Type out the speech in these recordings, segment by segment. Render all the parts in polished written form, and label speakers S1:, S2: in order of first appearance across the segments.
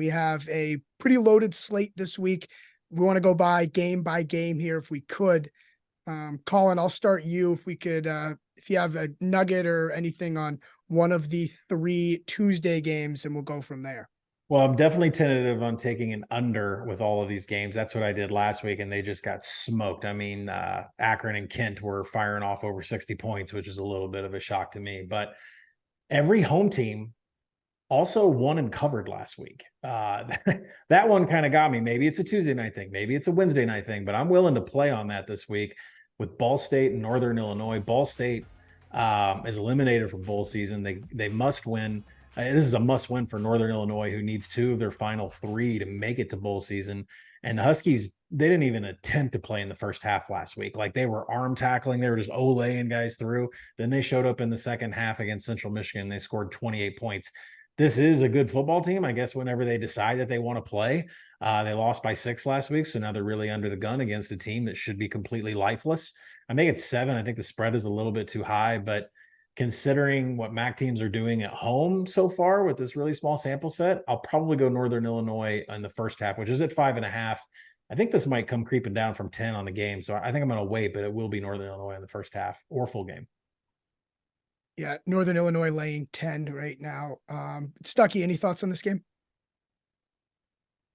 S1: We have a pretty loaded slate this week. We want to go by game here if we could. Collin, I'll start you if we could, if you have a nugget or anything on one of the 3 Tuesday games, and we'll go from there.
S2: Well, I'm definitely tentative on taking an under with all of these games. That's what I did last week, and they just got smoked. I mean, Akron and Kent were firing off over 60 points, which is a little bit of a shock to me. But every home team also won and covered last week. That one kind of got me. Maybe it's a Tuesday night thing. Maybe it's a Wednesday night thing, but I'm willing to play on that this week with Ball State and Northern Illinois. Ball State is eliminated from bowl season. They must win. This is a must win for Northern Illinois, who needs 2 of their final 3 to make it to bowl season. And the Huskies, they didn't even attempt to play in the first half last week. Like, they were arm tackling. They were just olaying guys through. Then they showed up in the second half against Central Michigan. They scored 28 points. This is a good football team, I guess, whenever they decide that they want to play. They lost by 6 last week, so now they're really under the gun against a team that should be completely lifeless. I make it 7. I think the spread is a little bit too high, but considering what MAC teams are doing at home so far with this really small sample set, I'll probably go Northern Illinois in the first half, which is at 5.5. I think this might come creeping down from 10 on the game, so I think I'm going to wait, but it will be Northern Illinois in the first half or full game.
S1: Yeah, Northern Illinois laying 10 right now. Stuckey, any thoughts on this game?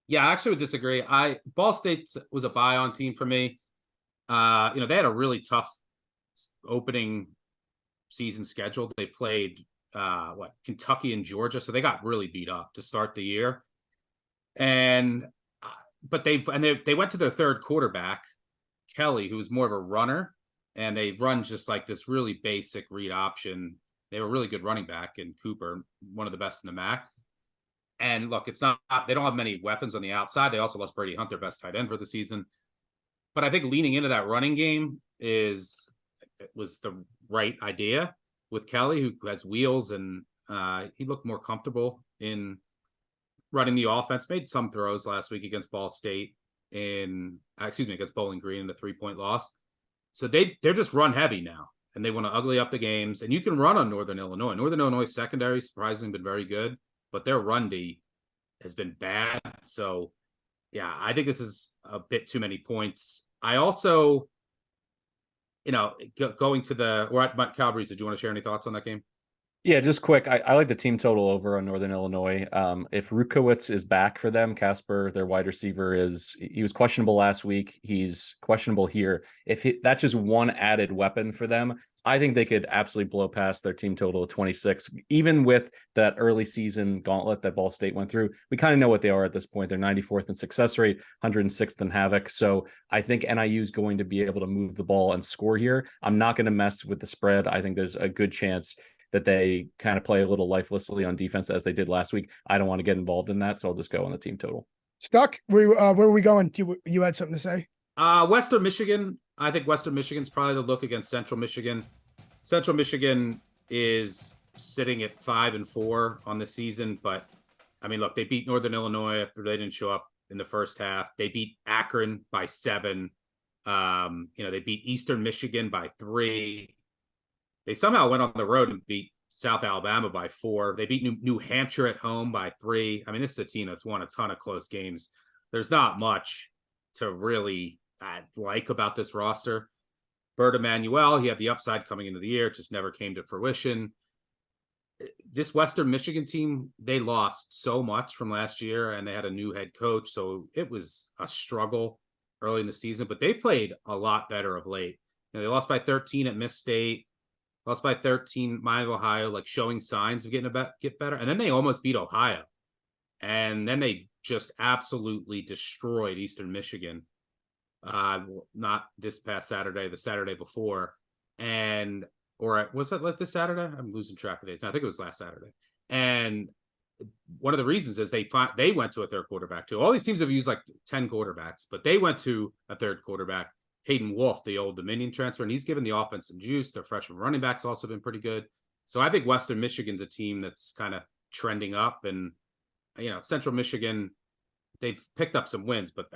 S3: Yeah, I actually would disagree. Ball State was a buy-on team for me. They had a really tough opening season schedule. They played Kentucky and Georgia, so they got really beat up to start the year. But they went to their third quarterback, Kelly, who was more of a runner, and they run just like this really basic read option. They have a really good running back in Cooper, one of the best in the MAC. And look, it's not, they don't have many weapons on the outside. They also lost Brady Hunt, their best tight end for the season. But I think leaning into that running game was the right idea with Kelly, who has wheels, and he looked more comfortable in running the offense. Made some throws last week against Ball State against Bowling Green in the 3-point loss. So they're just run heavy now, and they want to ugly up the games. And you can run on Northern Illinois. Northern Illinois secondary surprisingly been very good, but their run D has been bad. So yeah, I think this is a bit too many points. I also, going to we're at Calabrese. Did you want to share any thoughts on that game?
S4: Yeah, just quick. I like the team total over on Northern Illinois. If Rukowitz is back for them, Casper, their wide receiver, he was questionable last week. He's questionable here. That's just one added weapon for them, I think they could absolutely blow past their team total of 26. Even with that early season gauntlet that Ball State went through, we kind of know what they are at this point. They're 94th in success rate, 106th in havoc. So I think NIU is going to be able to move the ball and score here. I'm not going to mess with the spread. I think there's a good chance that they kind of play a little lifelessly on defense as they did last week. I don't want to get involved in that, so I'll just go on the team total.
S1: Stuck, where are we going? You had something to say?
S3: Western Michigan. I think Western Michigan's probably the look against Central Michigan. Central Michigan is sitting at 5-4 on the season, but I mean, look, they beat Northern Illinois after they didn't show up in the first half. They beat Akron by 7. They beat Eastern Michigan by 3. They somehow went on the road and beat South Alabama by 4. They beat New Hampshire at home by 3. I mean, this is a team that's won a ton of close games. There's not much to really like about this roster. Bert Emanuel, he had the upside coming into the year. It just never came to fruition. This Western Michigan team, they lost so much from last year, and they had a new head coach, so it was a struggle early in the season, but they played a lot better of late. They lost by 13 at Miss State, lost by 13 Miami of Ohio, like showing signs of get better, and then they almost beat Ohio, and then they just absolutely destroyed Eastern Michigan. Not this past Saturday, the Saturday before, or was it like this Saturday? I'm losing track of dates. I think it was last Saturday. And one of the reasons is they went to a third quarterback too. All these teams have used like 10 quarterbacks, but they went to a third quarterback, Hayden Wolf, the old Dominion transfer, and he's given the offense some juice. Their freshman running back's also been pretty good. So I think Western Michigan's a team that's kind of trending up, and Central Michigan, they've picked up some wins, but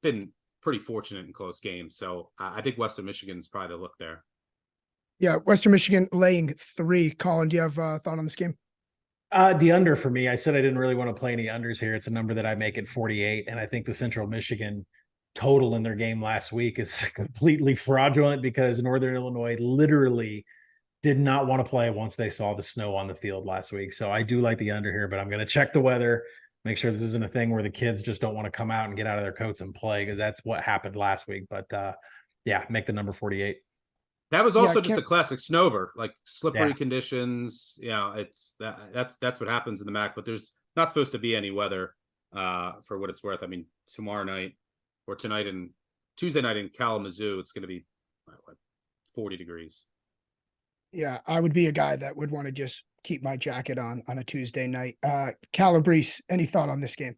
S3: been pretty fortunate in close games. So I think Western Michigan's probably the look there.
S1: Yeah, Western Michigan laying 3. Collin, do you have a thought on this game?
S2: The under for me, I said I didn't really want to play any unders here. It's a number that I make at 48. And I think the Central Michigan total in their game last week is completely fraudulent because Northern Illinois literally did not want to play once they saw the snow on the field last week. So I do like the under here, but I'm going to check the weather, make sure this isn't a thing where the kids just don't want to come out and get out of their coats and play, because that's what happened last week. But yeah, make the number 48.
S3: That was also just a classic snowbird, like slippery
S2: Yeah.
S3: conditions. Yeah, it's that's what happens in the MAC, but there's not supposed to be any weather for what it's worth. I mean, tomorrow night or tonight and Tuesday night in Kalamazoo, it's going to be 40 degrees.
S1: Yeah, I would be a guy that would want to just keep my jacket on a Tuesday night. Calabrese, any thought on this game?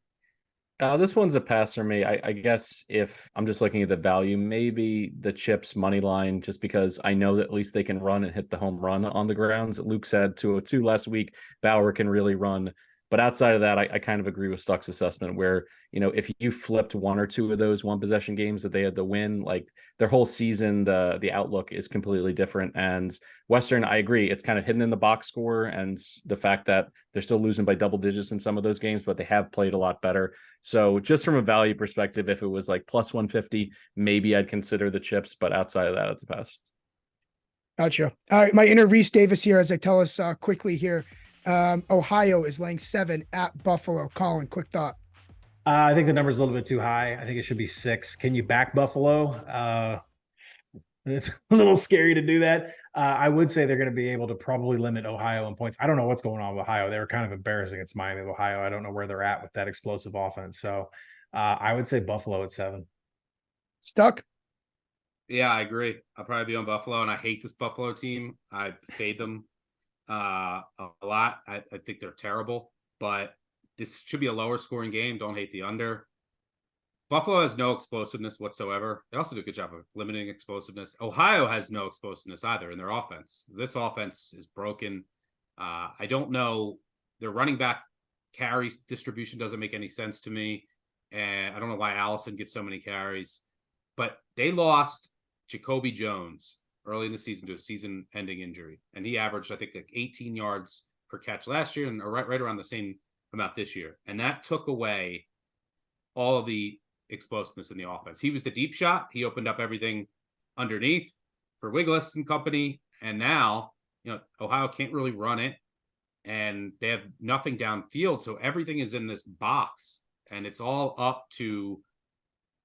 S4: This one's a pass for me. I guess if I'm just looking at the value, maybe the Chips money line, just because I know that at least they can run and hit the home run on the grounds. Luke said 202 last week. Bauer can really run. But outside of that, I kind of agree with Stuck's assessment where, if you flipped one or two of those one possession games that they had to win, like their whole season, the outlook is completely different. And Western, I agree, it's kind of hidden in the box score and the fact that they're still losing by double digits in some of those games, but they have played a lot better. So just from a value perspective, if it was like plus 150, maybe I'd consider the Chips, but outside of that, it's a pass.
S1: Gotcha. All right, my inner Reese Davis here, as I tell us quickly here. Ohio is laying 7 at Buffalo. Collin, quick thought.
S2: I think the number's a little bit too high. I think it should be 6. Can you back Buffalo? It's a little scary to do that. I would say they're going to be able to probably limit Ohio in points. I don't know what's going on with Ohio. They were kind of embarrassing against Miami of Ohio. I don't know where they're at with that explosive offense. So I would say Buffalo at 7.
S1: Stuck?
S3: Yeah, I agree. I'll probably be on Buffalo, and I hate this Buffalo team. I fade them a lot. I think they're terrible, but this should be a lower scoring game. Don't hate the under. Buffalo has no explosiveness whatsoever. They also do a good job of limiting explosiveness. Ohio has no explosiveness either in their offense. This offense is broken. I don't know. Their running back carries distribution doesn't make any sense to me. And I don't know why Allison gets so many carries, but they lost Jacoby Jones early in the season to a season-ending injury, and he averaged, I think, like 18 yards per catch last year, and right around the same amount this year. And that took away all of the explosiveness in the offense. He was the deep shot. He opened up everything underneath for Wiggles and company. And now, Ohio can't really run it, and they have nothing downfield. So everything is in this box, and it's all up to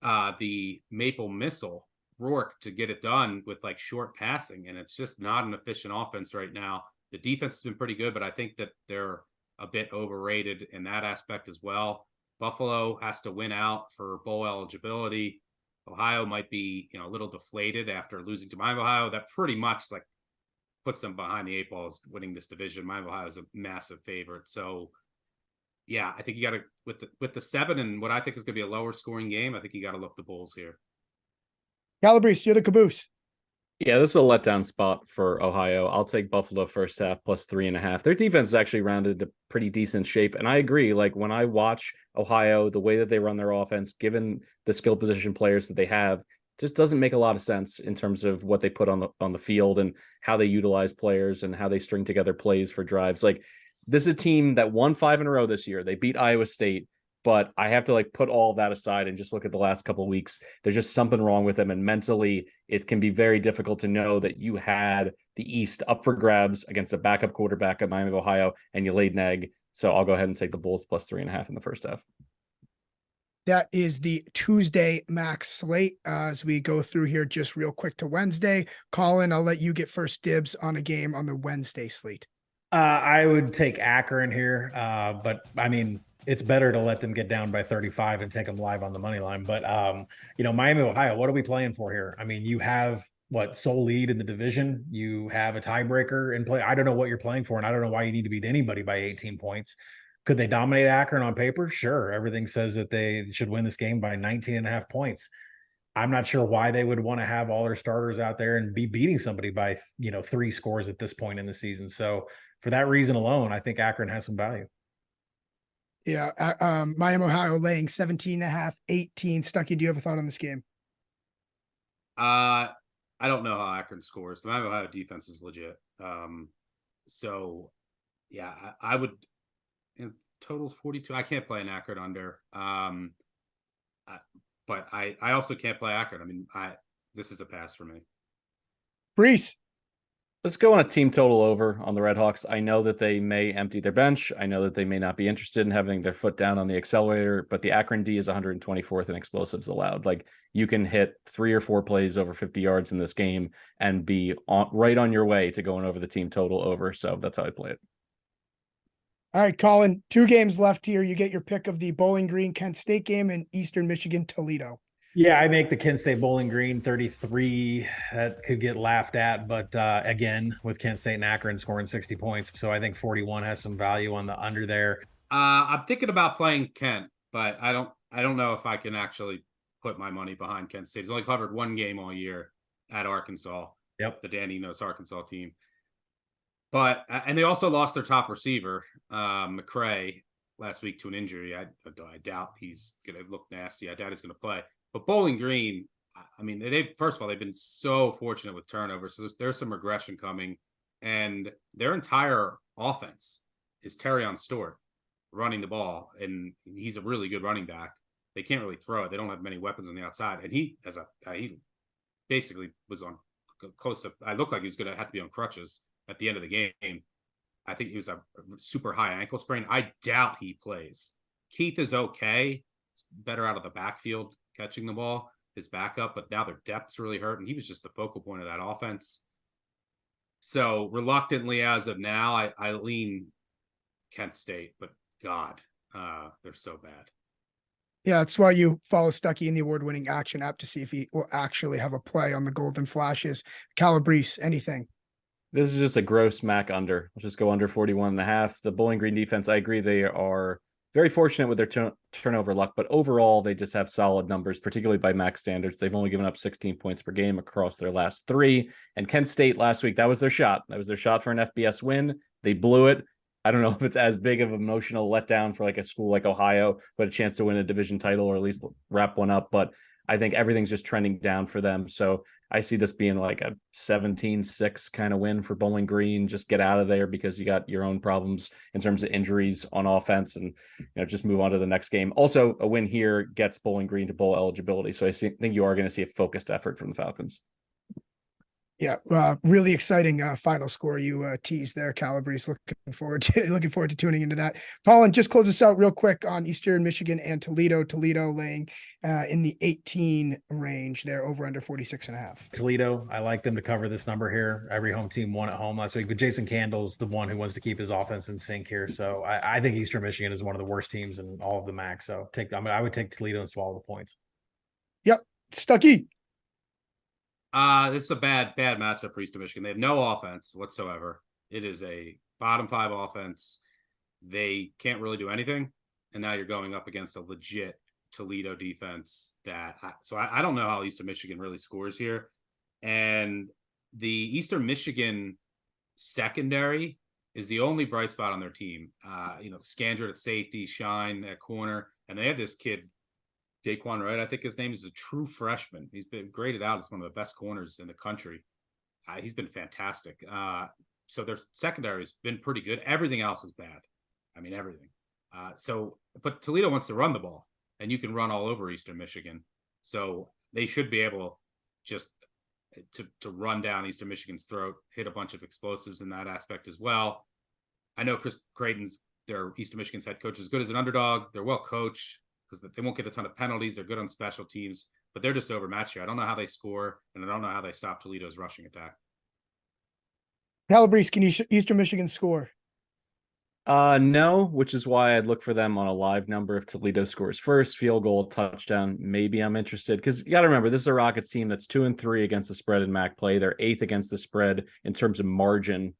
S3: the Maple Missile Rourke to get it done with like short passing, and it's just not an efficient offense right now. The defense has been pretty good, but I think that they're a bit overrated in that aspect as well. Buffalo has to win out for bowl eligibility. Ohio might be, a little deflated after losing to Miami, Ohio. That pretty much like puts them behind the 8 ball as winning this division. Miami, Ohio is a massive favorite. So yeah, I think you got to, with the 7 and what I think is going to be a lower scoring game, I think you got to look the Bulls here.
S1: Calabrese, you're the caboose.
S4: Yeah, this is a letdown spot for Ohio. I'll take Buffalo first half plus 3.5. Their defense is actually rounded to pretty decent shape. And I agree, like when I watch Ohio, the way that they run their offense, given the skill position players that they have, just doesn't make a lot of sense in terms of what they put on the field and how they utilize players and how they string together plays for drives. Like this is a team that won 5 in a row this year. They beat Iowa State. But I have to like put all that aside and just look at the last couple of weeks. There's just something wrong with them. And mentally, it can be very difficult to know that you had the East up for grabs against a backup quarterback at Miami of Ohio and you laid an egg. So I'll go ahead and take the Bulls plus 3.5 in the first half.
S1: That is the Tuesday MAC slate. As we go through here just real quick to Wednesday. Collin, I'll let you get first dibs on a game on the Wednesday slate.
S2: I would take Akron here, but I mean, it's better to let them get down by 35 and take them live on the money line. But, Miami, Ohio, what are we playing for here? I mean, you have sole lead in the division. You have a tiebreaker in play. I don't know what you're playing for, and I don't know why you need to beat anybody by 18 points. Could they dominate Akron on paper? Sure. Everything says that they should win this game by 19.5 points. I'm not sure why they would want to have all their starters out there and be beating somebody by, 3 scores at this point in the season. So for that reason alone, I think Akron has some value.
S1: Yeah. Miami, Ohio laying 17.5, 18. Stuckey, do you have a thought on this game?
S3: I don't know how Akron scores. The Miami, Ohio defense is legit. So yeah, I would and totals 42. I can't play an Akron under. But I also can't play Akron. I mean, this is a pass for me.
S1: Brees.
S4: Let's go on a team total over on the Redhawks. I know that they may empty their bench. I know that they may not be interested in having their foot down on the accelerator, but the Akron D is 124th in explosives allowed. Like, you can hit 3 or 4 plays over 50 yards in this game and be right on your way to going over the team total over. So that's how I play it.
S1: All right, Collin, 2 games left here. You get your pick of the Bowling Green Kent State game and Eastern Michigan Toledo.
S2: Yeah, I make the Kent State Bowling Green 33. That could get laughed at, but again, with Kent State and Akron scoring 60 points, so I think 41 has some value on the under there.
S3: I'm thinking about playing Kent, but I don't know if I can actually put my money behind Kent State. He's only covered 1 game all year at Arkansas.
S2: Yep,
S3: the Dan Enos Arkansas team. But and they also lost their top receiver, McCray, last week to an injury. I doubt he's going to look nasty. I doubt he's going to play. But Bowling Green, I mean, first of all, they've been so fortunate with turnovers. So there's some regression coming. And their entire offense is Terrion Stewart running the ball. And he's a really good running back. They can't really throw it. They don't have many weapons on the outside. And he basically was on close to, I looked like he was going to have to be on crutches at the end of the game. I think he was a super high ankle sprain. I doubt he plays. Keith is okay. He's better out of the backfield catching the ball, his backup, but now their depth's really hurt, and he was just the focal point of that offense. So reluctantly, as of now, I lean Kent State, but God, they're so bad.
S1: Yeah, that's why you follow Stuckey in the award-winning MACtion app to see if he will actually have a play on the Golden Flashes. Calabrese, anything?
S4: This is just a gross MAC under. Let's just go under 41.5. The Bowling Green defense, I agree, they are very fortunate with their turnover luck, but overall, they just have solid numbers, particularly by MAC standards. They've only given up 16 points per game across their last 3. And Kent State last week, that was their shot. That was their shot for an FBS win. They blew it. I don't know if it's as big of an emotional letdown for like a school like Ohio, but a chance to win a division title or at least wrap one up. But I think everything's just trending down for them. So I see this being like a 17-6 kind of win for Bowling Green. Just get out of there because you got your own problems in terms of injuries on offense, and just move on to the next game. Also, a win here gets Bowling Green to bowl eligibility. So I think you are going to see a focused effort from the Falcons.
S1: Yeah, really exciting final score you teased there, Calabrese. Looking forward to tuning into that. Collin, just close us out real quick on Eastern Michigan and Toledo. Toledo laying in the 18 range there, over under 46.5.
S2: Toledo, I like them to cover this number here. Every home team won at home last week, but Jason Candle's the one who wants to keep his offense in sync here. So I think Eastern Michigan is one of the worst teams in all of the MAC. So I would take Toledo and swallow the points.
S1: Yep, Stuckey.
S3: This is a bad matchup for Eastern Michigan. They have no offense whatsoever. It is a bottom 5 offense. They can't really do anything. And now you're going up against a legit Toledo defense so I don't know how Eastern Michigan really scores here. And the Eastern Michigan secondary is the only bright spot on their team. Scandrett at safety, Shine at corner, and they have this kid, Daquan Wright, I think his name, is a true freshman. He's been graded out as one of the best corners in the country. He's been fantastic. So their secondary has been pretty good. Everything else is bad. I mean, everything. But Toledo wants to run the ball, and you can run all over Eastern Michigan. So they should be able just to run down Eastern Michigan's throat, hit a bunch of explosives in that aspect as well. I know Chris Creighton's, their Eastern Michigan's head coach, is good as an underdog. They're well coached because they won't get a ton of penalties. They're good on special teams, but they're just overmatched here. I don't know how they score, and I don't know how they stop Toledo's rushing attack.
S1: Calabrese, can Eastern Michigan score?
S4: No, which is why I'd look for them on a live number. If Toledo scores first, field goal, touchdown, maybe I'm interested, because you got to remember, this is a Rockets team that's 2-3 against the spread in MAC play. They're 8th against the spread in terms of margin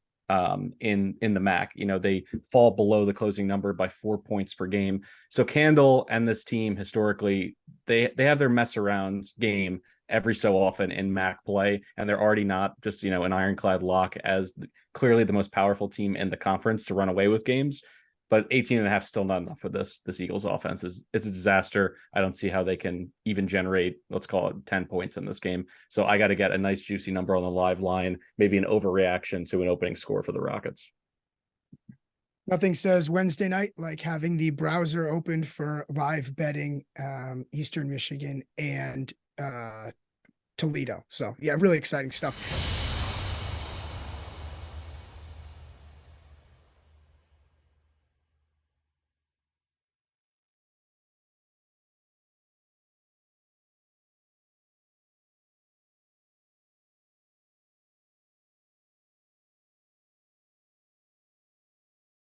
S4: in the MAC. They fall below the closing number by 4 points per game. So Candle and this team historically, they have their mess around game every so often in MAC play, and they're already not just an ironclad lock as clearly the most powerful team in the conference to run away with games. But 18.5 is still not enough for this Eagles offense. It's a disaster. I don't see how they can even generate, let's call it 10 points in this game. So I got to get a nice juicy number on the live line, maybe an overreaction to an opening score for the Rockets.
S1: Nothing says Wednesday night like having the browser opened for live betting, Eastern Michigan and Toledo. So yeah, really exciting stuff.